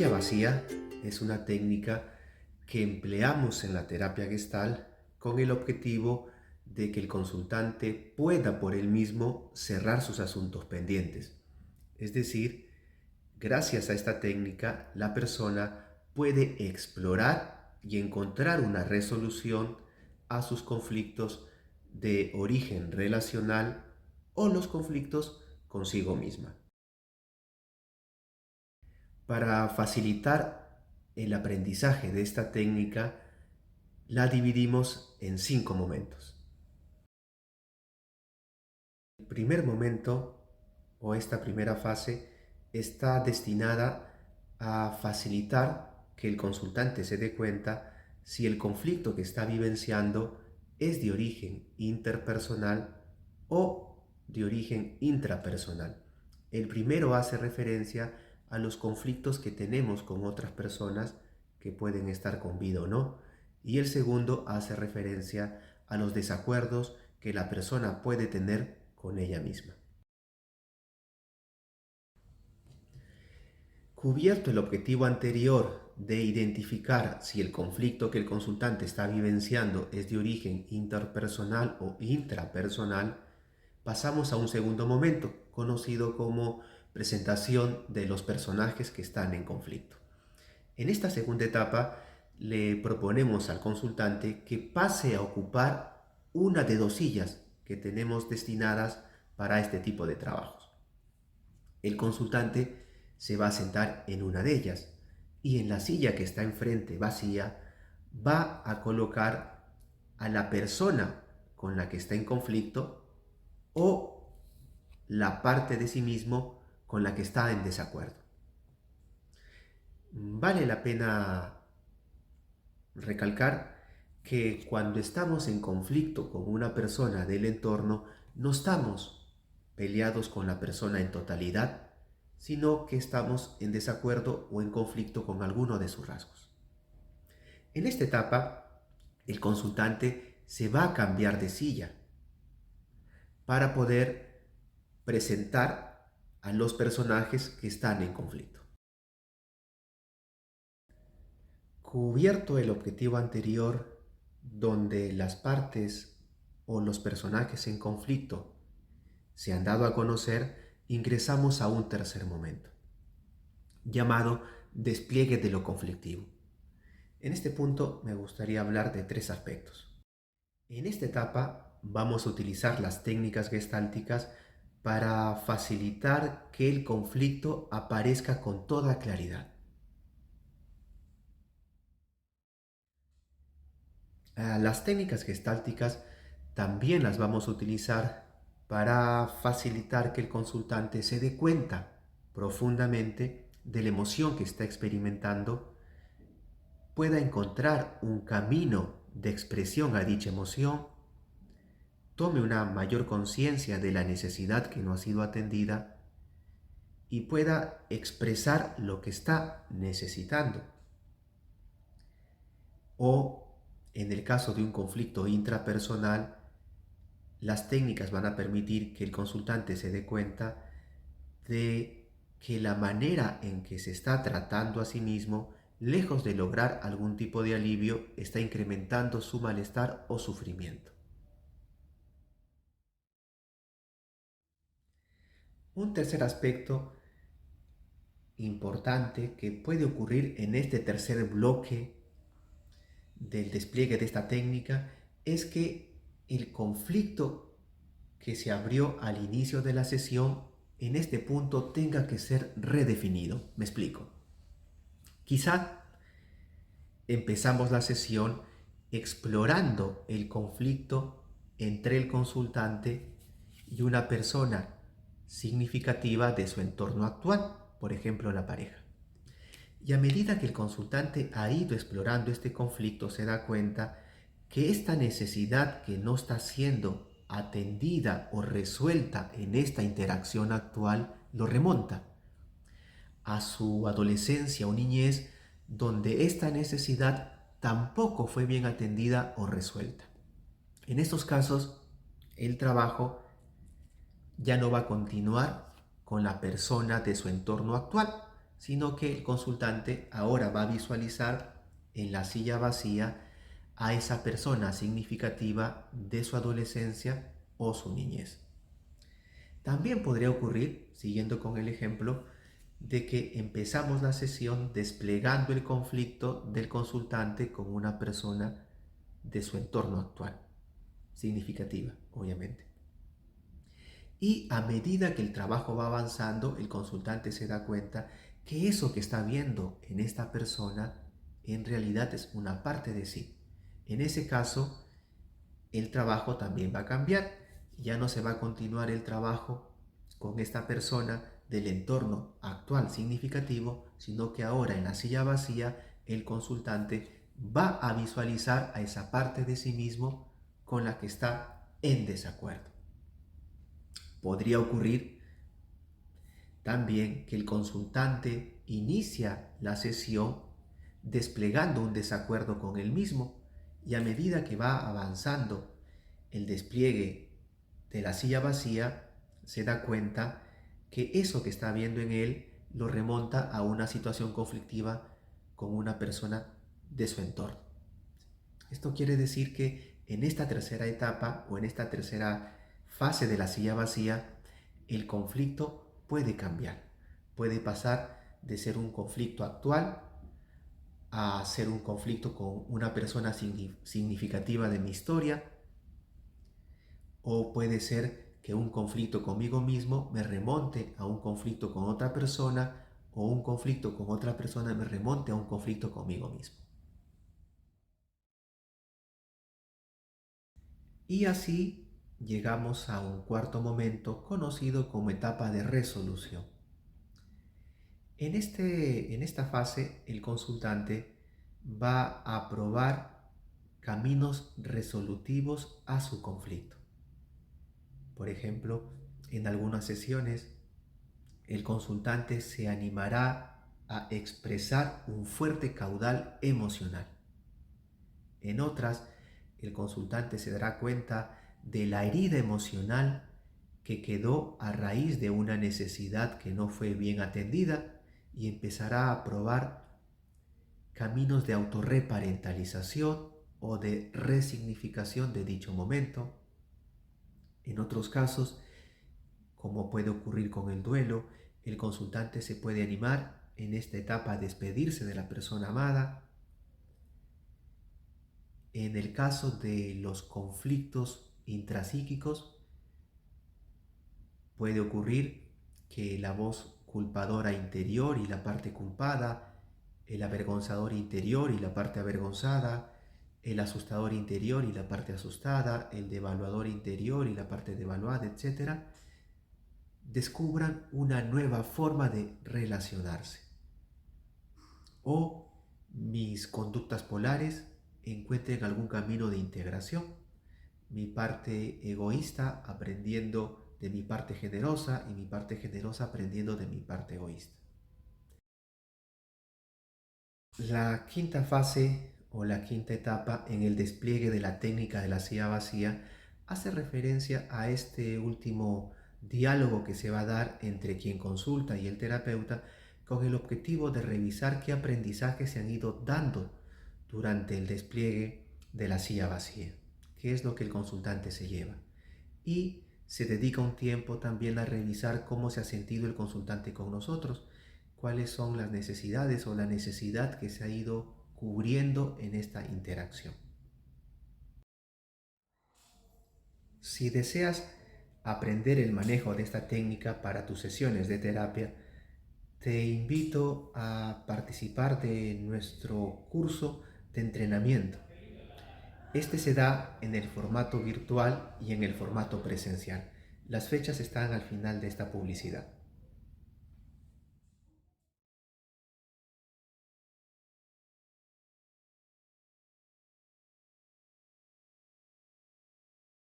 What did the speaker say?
silla vacía es una técnica que empleamos en la terapia Gestalt con el objetivo de que el consultante pueda por él mismo cerrar sus asuntos pendientes. Es decir, gracias a esta técnica, la persona puede explorar y encontrar una resolución a sus conflictos de origen relacional o los conflictos consigo misma. Para facilitar el aprendizaje de esta técnica, la dividimos en 5 momentos. El primer momento o esta primera fase está destinada a facilitar que el consultante se dé cuenta si el conflicto que está vivenciando es de origen interpersonal o de origen intrapersonal. El primero hace referencia a los conflictos que tenemos con otras personas que pueden estar con vida o no, y el segundo hace referencia a los desacuerdos que la persona puede tener con ella misma. Cubierto el objetivo anterior de identificar si el conflicto que el consultante está vivenciando es de origen interpersonal o intrapersonal, pasamos a un segundo momento, conocido como presentación de los personajes que están en conflicto. En esta segunda etapa, le proponemos al consultante que pase a ocupar una de 2 sillas que tenemos destinadas para este tipo de trabajos. El consultante se va a sentar en una de ellas y en la silla que está enfrente vacía va a colocar a la persona con la que está en conflicto o la parte de sí mismo con la que está en desacuerdo. Vale la pena recalcar que cuando estamos en conflicto con una persona del entorno, no estamos peleados con la persona en totalidad, sino que estamos en desacuerdo o en conflicto con alguno de sus rasgos. En esta etapa, el consultante se va a cambiar de silla para poder presentar a los personajes que están en conflicto. Cubierto el objetivo anterior, donde las partes o los personajes en conflicto se han dado a conocer, ingresamos a un tercer momento, llamado despliegue de lo conflictivo. En este punto me gustaría hablar de 3 aspectos. En esta etapa vamos a utilizar las técnicas gestálticas para facilitar que el conflicto aparezca con toda claridad. Las técnicas gestálticas también las vamos a utilizar para facilitar que el consultante se dé cuenta profundamente de la emoción que está experimentando, pueda encontrar un camino de expresión a dicha emoción, tome una mayor conciencia de la necesidad que no ha sido atendida y pueda expresar lo que está necesitando. O, en el caso de un conflicto intrapersonal, las técnicas van a permitir que el consultante se dé cuenta de que la manera en que se está tratando a sí mismo, lejos de lograr algún tipo de alivio, está incrementando su malestar o sufrimiento. Un tercer aspecto importante que puede ocurrir en este tercer bloque del despliegue de esta técnica es que el conflicto que se abrió al inicio de la sesión en este punto tenga que ser redefinido. Me explico. Quizá empezamos la sesión explorando el conflicto entre el consultante y una persona significativa de su entorno actual, por ejemplo la pareja. Y a medida que el consultante ha ido explorando este conflicto, se da cuenta que esta necesidad que no está siendo atendida o resuelta en esta interacción actual lo remonta a su adolescencia o niñez, donde esta necesidad tampoco fue bien atendida o resuelta. En estos casos, el trabajo ya no va a continuar con la persona de su entorno actual, sino que el consultante ahora va a visualizar en la silla vacía a esa persona significativa de su adolescencia o su niñez. También podría ocurrir, siguiendo con el ejemplo, de que empezamos la sesión desplegando el conflicto del consultante con una persona de su entorno actual, significativa, obviamente. Y a medida que el trabajo va avanzando, el consultante se da cuenta que eso que está viendo en esta persona en realidad es una parte de sí. En ese caso, el trabajo también va a cambiar. Ya no se va a continuar el trabajo con esta persona del entorno actual significativo, sino que ahora en la silla vacía el consultante va a visualizar a esa parte de sí mismo con la que está en desacuerdo. Podría ocurrir también que el consultante inicia la sesión desplegando un desacuerdo con él mismo y a medida que va avanzando el despliegue de la silla vacía, se da cuenta que eso que está viendo en él lo remonta a una situación conflictiva con una persona de su entorno. Esto quiere decir que en esta tercera etapa o en esta tercera fase de la silla vacía, el conflicto puede cambiar. Puede pasar de ser un conflicto actual a ser un conflicto con una persona significativa de mi historia, o puede ser que un conflicto conmigo mismo me remonte a un conflicto con otra persona, o un conflicto con otra persona me remonte a un conflicto conmigo mismo. Y así llegamos a un cuarto momento conocido como etapa de resolución. En esta fase, el consultante va a probar caminos resolutivos a su conflicto. Por ejemplo, en algunas sesiones, el consultante se animará a expresar un fuerte caudal emocional. En otras, el consultante se dará cuenta de la herida emocional que quedó a raíz de una necesidad que no fue bien atendida y empezará a probar caminos de autorreparentalización o de resignificación de dicho momento. En otros casos, como puede ocurrir con el duelo, el consultante se puede animar en esta etapa a despedirse de la persona amada. En el caso de los conflictos intrapsíquicos, puede ocurrir que la voz culpadora interior y la parte culpada, el avergonzador interior y la parte avergonzada, el asustador interior y la parte asustada, el devaluador interior y la parte devaluada, etc., descubran una nueva forma de relacionarse. O mis conductas polares encuentren algún camino de integración. Mi parte egoísta aprendiendo de mi parte generosa y mi parte generosa aprendiendo de mi parte egoísta. La quinta fase o la quinta etapa en el despliegue de la técnica de la silla vacía hace referencia a este último diálogo que se va a dar entre quien consulta y el terapeuta con el objetivo de revisar qué aprendizajes se han ido dando durante el despliegue de la silla vacía, qué es lo que el consultante se lleva. Y se dedica un tiempo también a revisar cómo se ha sentido el consultante con nosotros, cuáles son las necesidades o la necesidad que se ha ido cubriendo en esta interacción. Si deseas aprender el manejo de esta técnica para tus sesiones de terapia, te invito a participar de nuestro curso de entrenamiento. Este se da en el formato virtual y en el formato presencial. Las fechas están al final de esta publicidad.